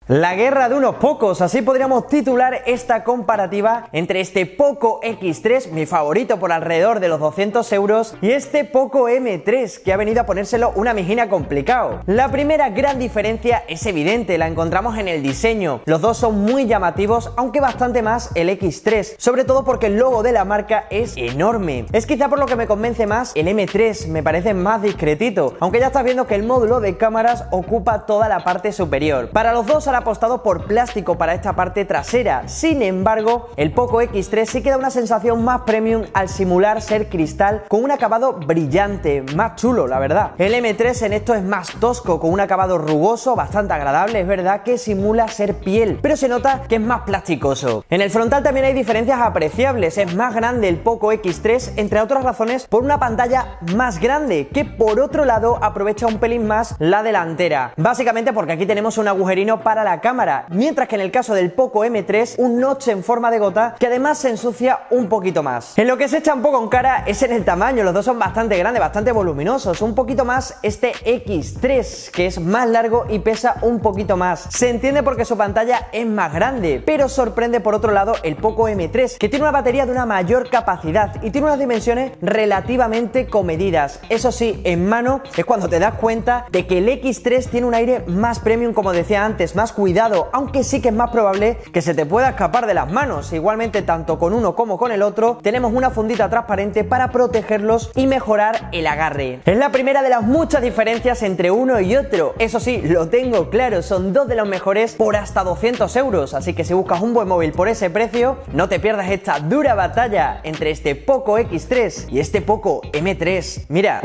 La guerra de unos pocos, así podríamos titular esta comparativa entre este Poco X3, mi favorito por alrededor de los 200 euros, y este Poco M3, que ha venido a ponérselo una mijina complicado. La primera gran diferencia es evidente, la encontramos en el diseño. Los dos son muy llamativos, aunque bastante más el X3, sobre todo porque el logo de la marca es enorme. Es quizá por lo que me convence más el M3, me parece más discretito, aunque ya estás viendo que el módulo de cámaras ocupa toda la parte superior. Para los dos han apostado por plástico para esta parte trasera. Sin embargo, el Poco X3 sí que da una sensación más premium al simular ser cristal, con un acabado brillante, más chulo, la verdad. El M3 en esto es más tosco, con un acabado rugoso, bastante agradable. Es verdad que simula ser piel, pero se nota que es más plasticoso. En el frontal también hay diferencias apreciables. Es más grande el Poco X3, entre otras razones, por una pantalla más grande, que por otro lado aprovecha un pelín más la delantera. Básicamente porque aquí tenemos un agujerino para la cámara, mientras que en el caso del Poco M3 un notch en forma de gota que además se ensucia un poquito más. En lo que se echa un poco en cara es en el tamaño, los dos son bastante grandes, bastante voluminosos, un poquito más este X3, que es más largo y pesa un poquito más. Se entiende porque su pantalla es más grande, pero sorprende por otro lado el Poco M3, que tiene una batería de una mayor capacidad y tiene unas dimensiones relativamente comedidas. Eso sí, en mano es cuando te das cuenta de que el X3 tiene un aire más premium, como decía antes, más cuidado, aunque sí que es más probable que se te pueda escapar de las manos. Igualmente, tanto con uno como con el otro, tenemos una fundita transparente para protegerlos y mejorar el agarre. Es la primera de las muchas diferencias entre uno y otro. Eso sí, lo tengo claro, son dos de los mejores por hasta 200 euros, así que si buscas un buen móvil por ese precio, no te pierdas esta dura batalla entre este Poco X3 y este Poco M3. Mira.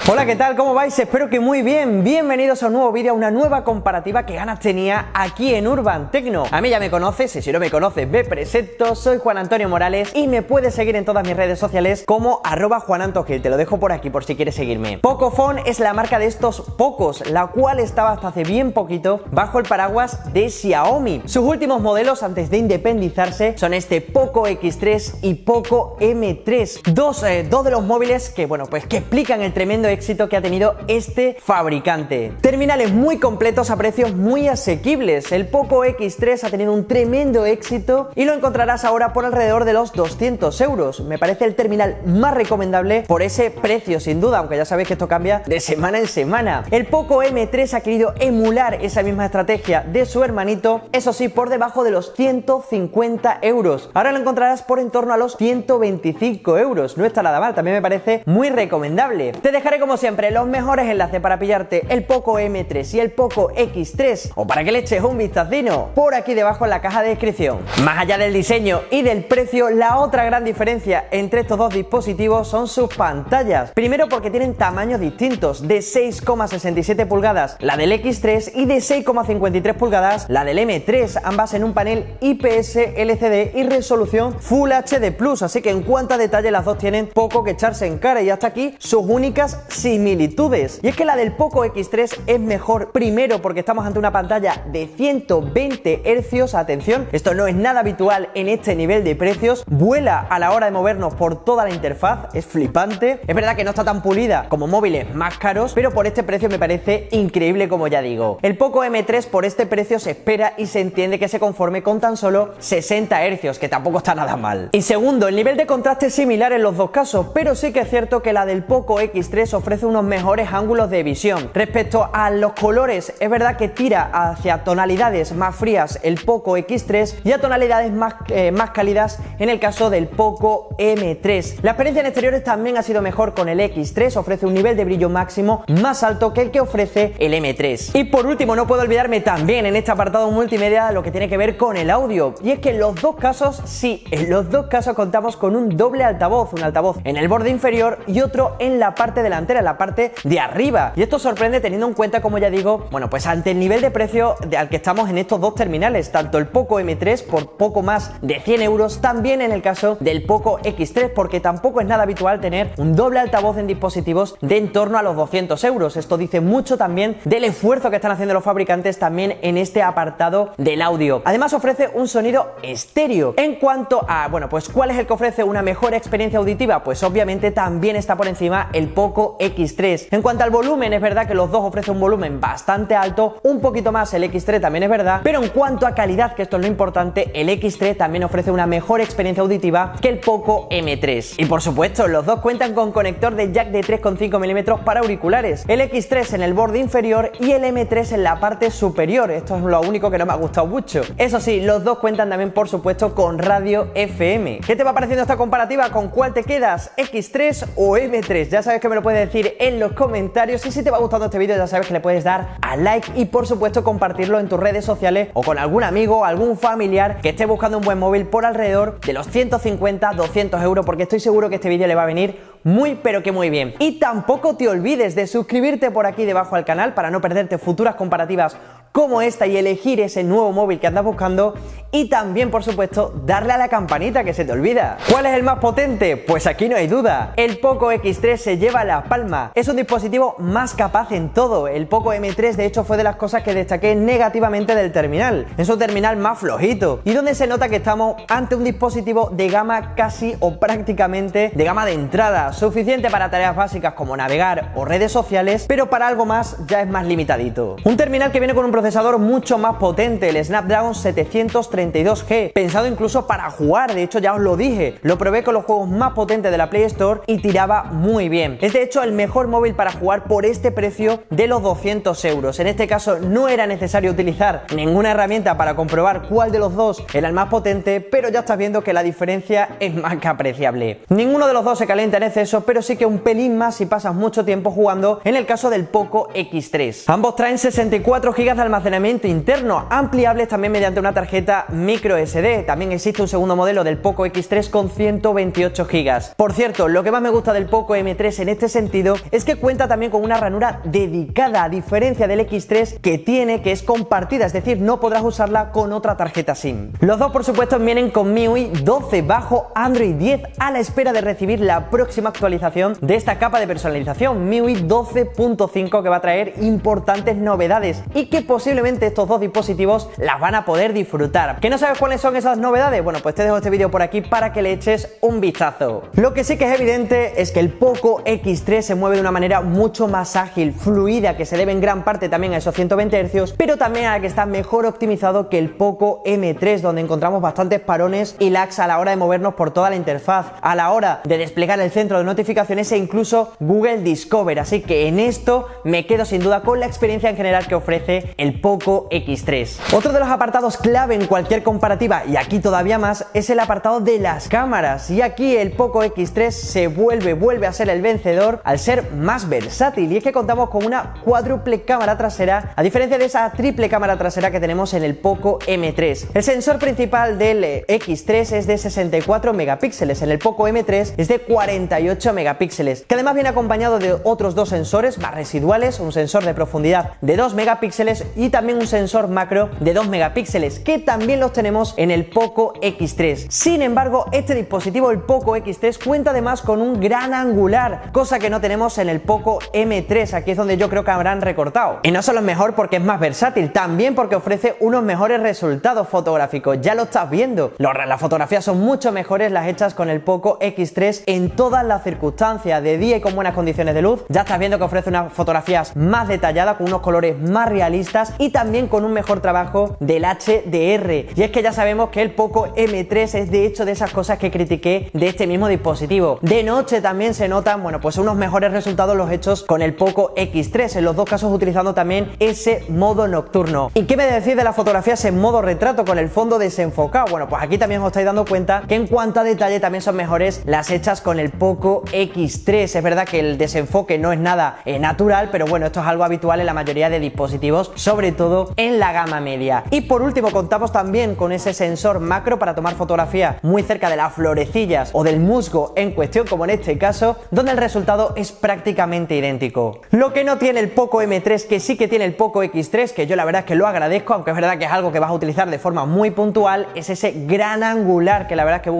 Hola, ¿qué tal? ¿Cómo vais? Espero que muy bien. Bienvenidos a un nuevo vídeo, a una nueva comparativa que ganas tenía aquí en Urban Tecno. A mí ya me conoces, y si no me conoces, me presento. Soy Juan Antonio Morales y me puedes seguir en todas mis redes sociales como @JuanAntoGil. Te lo dejo por aquí por si quieres seguirme. Pocophone es la marca de estos pocos, la cual estaba hasta hace bien poquito bajo el paraguas de Xiaomi. Sus últimos modelos antes de independizarse son este Poco X3 y Poco M3. Dos de los móviles que, bueno, pues que explican el tremendo éxito que ha tenido este fabricante. Terminales muy completos a precios muy asequibles. El Poco X3 ha tenido un tremendo éxito y lo encontrarás ahora por alrededor de los 200 euros. Me parece el terminal más recomendable por ese precio, sin duda, aunque ya sabéis que esto cambia de semana en semana. El Poco M3 ha querido emular esa misma estrategia de su hermanito, eso sí, por debajo de los 150 euros. Ahora lo encontrarás por en torno a los 125 euros. No está nada mal, también me parece muy recomendable. Te dejaré como siempre los mejores enlaces para pillarte el Poco M3 y el Poco X3, o para que le eches un vistacino, por aquí debajo en la caja de descripción. Más allá del diseño y del precio, la otra gran diferencia entre estos dos dispositivos son sus pantallas. Primero porque tienen tamaños distintos, de 6,67 pulgadas la del X3 y de 6,53 pulgadas la del M3, ambas en un panel IPS LCD y resolución Full HD Plus, así que en cuanto a detalle las dos tienen poco que echarse en cara, y hasta aquí sus únicas similitudes. Y es que la del Poco X3 es mejor, primero porque estamos ante una pantalla de 120 Hz, atención, esto no es nada habitual en este nivel de precios, vuela a la hora de movernos por toda la interfaz, es flipante. Es verdad que no está tan pulida como móviles más caros, pero por este precio me parece increíble, como ya digo. El Poco M3 por este precio se espera y se entiende que se conforme con tan solo 60 Hz, que tampoco está nada mal. Y segundo, el nivel de contraste es similar en los dos casos, pero sí que es cierto que la del Poco X3 ofrece unos mejores ángulos de visión. Respecto a los colores, es verdad que tira hacia tonalidades más frías el Poco X3 y a tonalidades más cálidas en el caso del Poco M3. La experiencia en exteriores también ha sido mejor con el X3, ofrece un nivel de brillo máximo más alto que el que ofrece el M3. Y por último, no puedo olvidarme también en este apartado multimedia lo que tiene que ver con el audio, y es que en los dos casos, sí, en los dos casos contamos con un doble altavoz, un altavoz en el borde inferior y otro en la parte delantera, en la parte de arriba. Y esto sorprende teniendo en cuenta, como ya digo, bueno, pues ante el nivel de precio al que estamos en estos dos terminales, tanto el Poco M3 por poco más de 100 euros, también en el caso del Poco X3, porque tampoco es nada habitual tener un doble altavoz en dispositivos de en torno a los 200 euros. Esto dice mucho también del esfuerzo que están haciendo los fabricantes también en este apartado del audio. Además ofrece un sonido estéreo. En cuanto a, bueno, pues ¿cuál es el que ofrece una mejor experiencia auditiva? Pues obviamente también está por encima el Poco X3. En cuanto al volumen, es verdad que los dos ofrecen un volumen bastante alto, un poquito más el X3 también es verdad, pero en cuanto a calidad, que esto es lo importante, el X3 también ofrece una mejor experiencia auditiva que el Poco M3. Y por supuesto, los dos cuentan con conector de jack de 3,5 mm para auriculares, el X3 en el borde inferior y el M3 en la parte superior. Esto es lo único que no me ha gustado mucho. Eso sí, los dos cuentan también, por supuesto, con radio FM. ¿Qué te va pareciendo esta comparativa? ¿Con cuál te quedas? ¿X3 o M3? Ya sabes que me lo puedes decir en los comentarios, y si te va gustando este vídeo ya sabes que le puedes dar a like y por supuesto compartirlo en tus redes sociales o con algún amigo o algún familiar que esté buscando un buen móvil por alrededor de los 150-200 euros, porque estoy seguro que este vídeo le va a venir muy pero que muy bien. Y tampoco te olvides de suscribirte por aquí debajo al canal para no perderte futuras comparativas como esta y elegir ese nuevo móvil que andas buscando, y también por supuesto darle a la campanita, que se te olvida. ¿Cuál es el más potente? Pues aquí no hay duda, el Poco X3 se lleva la palma. Es un dispositivo más capaz en todo. El Poco M3 de hecho fue de las cosas que destaqué negativamente del terminal. Es un terminal más flojito y donde se nota que estamos ante un dispositivo de gama casi o prácticamente de gama de entrada, suficiente para tareas básicas como navegar o redes sociales, pero para algo más ya es más limitadito. Un terminal que viene con un procesador mucho más potente, el Snapdragon 732G, pensado incluso para jugar. De hecho ya os lo dije, lo probé con los juegos más potentes de la Play Store y tiraba muy bien. Es de hecho el mejor móvil para jugar por este precio de los 200 euros. En este caso no era necesario utilizar ninguna herramienta para comprobar cuál de los dos era el más potente, pero ya estás viendo que la diferencia es más que apreciable. Ninguno de los dos se calienta en exceso, pero sí que un pelín más si pasas mucho tiempo jugando, en el caso del Poco X3. Ambos traen 64 GB de almacenamiento interno, ampliables también mediante una tarjeta micro SD. También existe un segundo modelo del Poco X3 con 128 GB. Por cierto, lo que más me gusta del Poco M3 en este sentido es que cuenta también con una ranura dedicada, a diferencia del X3 que es compartida, es decir, no podrás usarla con otra tarjeta SIM. Los dos por supuesto vienen con MIUI 12 bajo Android 10, a la espera de recibir la próxima actualización de esta capa de personalización, MIUI 12.5, que va a traer importantes novedades y que posiblemente estos dos dispositivos las van a poder disfrutar. ¿Que no sabes cuáles son esas novedades? Bueno, pues te dejo este vídeo por aquí para que le eches un vistazo. Lo que sí que es evidente es que el Poco X3 se mueve de una manera mucho más ágil, fluida, que se debe en gran parte también a esos 120 Hz, pero también a que está mejor optimizado que el Poco M3, donde encontramos bastantes parones y lags a la hora de movernos por toda la interfaz, a la hora de desplegar el centro de notificaciones e incluso Google Discover. Así que en esto me quedo sin duda con la experiencia en general que ofrece el Poco X3. Otro de los apartados clave en cualquier comparativa, y aquí todavía más, es el apartado de las cámaras, y aquí el Poco X3 se vuelve a ser el vencedor al ser más versátil, y es que contamos con una cuádruple cámara trasera, a diferencia de esa triple cámara trasera que tenemos en el Poco M3. El sensor principal del X3 es de 64 megapíxeles, en el Poco M3 es de 48 megapíxeles, que además viene acompañado de otros dos sensores más residuales, un sensor de profundidad de 2 megapíxeles y también un sensor macro de 2 megapíxeles, que también los tenemos en el Poco X3. Sin embargo, este dispositivo, el Poco X3, cuenta además con un gran angular, cosa que no tenemos en el Poco M3. Aquí es donde yo creo que habrán recortado. Y no solo es mejor porque es más versátil, también porque ofrece unos mejores resultados fotográficos. Ya lo estás viendo, las fotografías son mucho mejores las hechas con el Poco X3 en todas las circunstancias, de día y con buenas condiciones de luz. Ya estás viendo que ofrece unas fotografías más detalladas, con unos colores más realistas y también con un mejor trabajo del HDR. Y es que ya sabemos que el Poco M3 es de hecho de esas cosas que critiqué de este mismo dispositivo. De noche también se notan, bueno, pues unos mejores resultados los hechos con el Poco X3, en los dos casos utilizando también ese modo nocturno. ¿Y qué me decís de las fotografías en modo retrato con el fondo desenfocado? Bueno, pues aquí también os estáis dando cuenta que en cuanto a detalle también son mejores las hechas con el Poco X3. Es verdad que el desenfoque no es nada natural, pero bueno, esto es algo habitual en la mayoría de dispositivos, sobre todo en la gama media. Y por último contamos también con ese sensor macro para tomar fotografía muy cerca de las florecillas o del musgo en cuestión, como en este caso, donde el resultado es prácticamente idéntico. Lo que no tiene el Poco M3, que sí que tiene el Poco X3, que yo la verdad es que lo agradezco, aunque es verdad que es algo que vas a utilizar de forma muy puntual, es ese gran angular que la verdad es que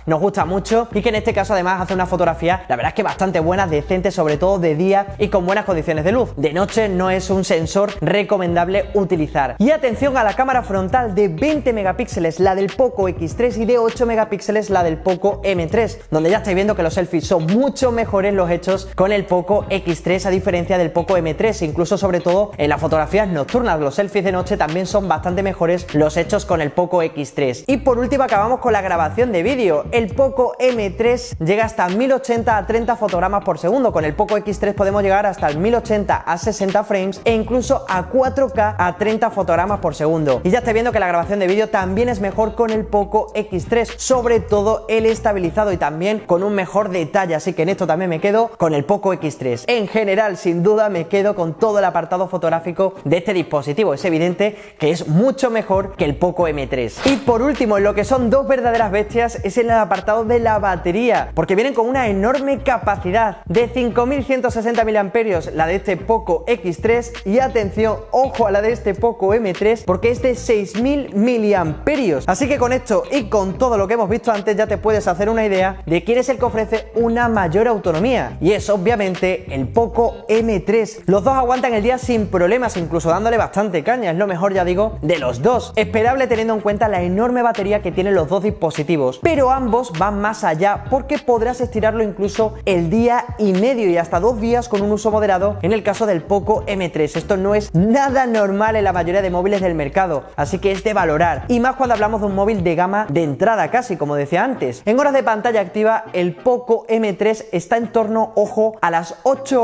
nos gusta mucho, y que en este caso además hace una fotografía fotografías, la verdad es que bastante buenas, decentes, sobre todo de día y con buenas condiciones de luz. De noche no es un sensor recomendable utilizar. Y atención a la cámara frontal de 20 megapíxeles, la del Poco X3, y de 8 megapíxeles, la del Poco M3, donde ya estáis viendo que los selfies son mucho mejores los hechos con el Poco X3 a diferencia del Poco M3, incluso sobre todo en las fotografías nocturnas. Los selfies de noche también son bastante mejores los hechos con el Poco X3. Y por último acabamos con la grabación de vídeo. El Poco M3 llega hasta 1080 a 30 fotogramas por segundo. Con el Poco X3 podemos llegar hasta el 1080 a 60 frames e incluso a 4K a 30 fotogramas por segundo. Y ya estáis viendo que la grabación de vídeo también es mejor con el Poco X3, sobre todo el estabilizado y también con un mejor detalle, así que en esto también me quedo con el Poco X3. En general, sin duda, me quedo con todo el apartado fotográfico de este dispositivo. Es evidente que es mucho mejor que el Poco M3. Y por último, en lo que son dos verdaderas bestias, es en el apartado de la batería, porque vienen con una enorme capacidad de 5160 mAh la de este Poco X3, y atención, ojo a la de este Poco M3, porque es de 6000 mAh. Así que con esto y con todo lo que hemos visto antes ya te puedes hacer una idea de quién es el que ofrece una mayor autonomía, y es obviamente el Poco M3. Los dos aguantan el día sin problemas, incluso dándole bastante caña, es lo mejor, ya digo, de los dos. Esperable teniendo en cuenta la enorme batería que tienen los dos dispositivos, pero ambos van más allá porque podrás estirarlo incluso el día y medio y hasta 2 días con un uso moderado en el caso del Poco M3. Esto no es nada normal en la mayoría de móviles del mercado, así que es de valorar, y más cuando hablamos de un móvil de gama de entrada casi, como decía antes. En horas de pantalla activa, el Poco M3 está en torno, ojo, a las 8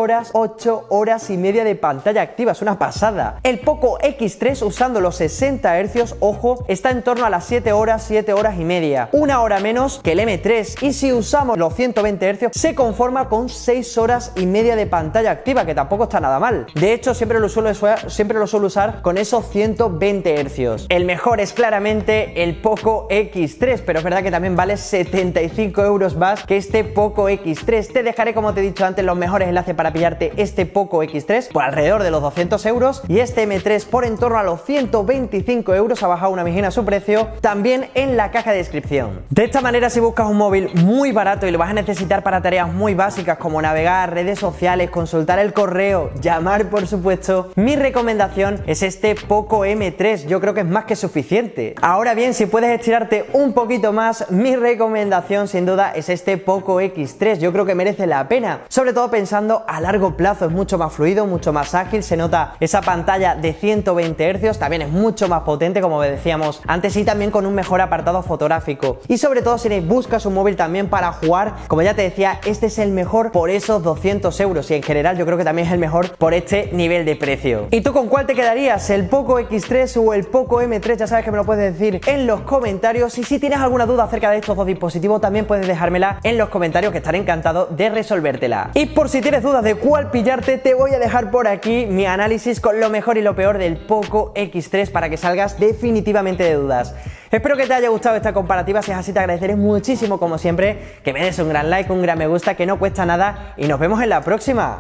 horas y media de pantalla activa, es una pasada. El Poco X3, usando los 60 Hz, ojo, está en torno a las 7 horas y media, una hora menos que el M3, y si usamos los 120 Hz se conforma con 6 horas y media de pantalla activa, que tampoco está nada mal. De hecho, siempre lo suelo usar con esos 120 Hz. El mejor es claramente el Poco X3, pero es verdad que también vale 75 euros más que este Poco X3. Te dejaré, como te he dicho antes, los mejores enlaces para pillarte este Poco X3 por alrededor de los 200 euros y este M3 por en torno a los 125 euros. Ha bajado una mijina su precio, también en la caja de descripción. De esta manera, si buscas un móvil muy barato y lo vas a necesitar para tareas muy básicas como navegar, redes sociales, consultar el correo, llamar, por supuesto, mi recomendación es este Poco M3. Yo creo que es más que suficiente. Ahora bien, si puedes estirarte un poquito más, mi recomendación sin duda es este Poco X3. Yo creo que merece la pena, sobre todo pensando a largo plazo. Es mucho más fluido, mucho más ágil, se nota esa pantalla de 120 Hz, también es mucho más potente, como decíamos antes, y también con un mejor apartado fotográfico. Y sobre todo si buscas un móvil también para jugar, como ya te decía, este es el mejor por esos 200 euros, y en general yo creo que también es el mejor por este nivel de precio. ¿Y tú con cuál te quedarías? ¿El Poco X3 o el Poco M3? Ya sabes que me lo puedes decir en los comentarios, y si tienes alguna duda acerca de estos dos dispositivos también puedes dejármela en los comentarios, que estaré encantado de resolvértela. Y por si tienes dudas de cuál pillarte, te voy a dejar por aquí mi análisis con lo mejor y lo peor del Poco X3 para que salgas definitivamente de dudas. Espero que te haya gustado esta comparativa. Si es así, te agradeceré muchísimo, como siempre, que me des un gran like, un gran me gusta, que no cuesta nada, y nos vemos en la próxima.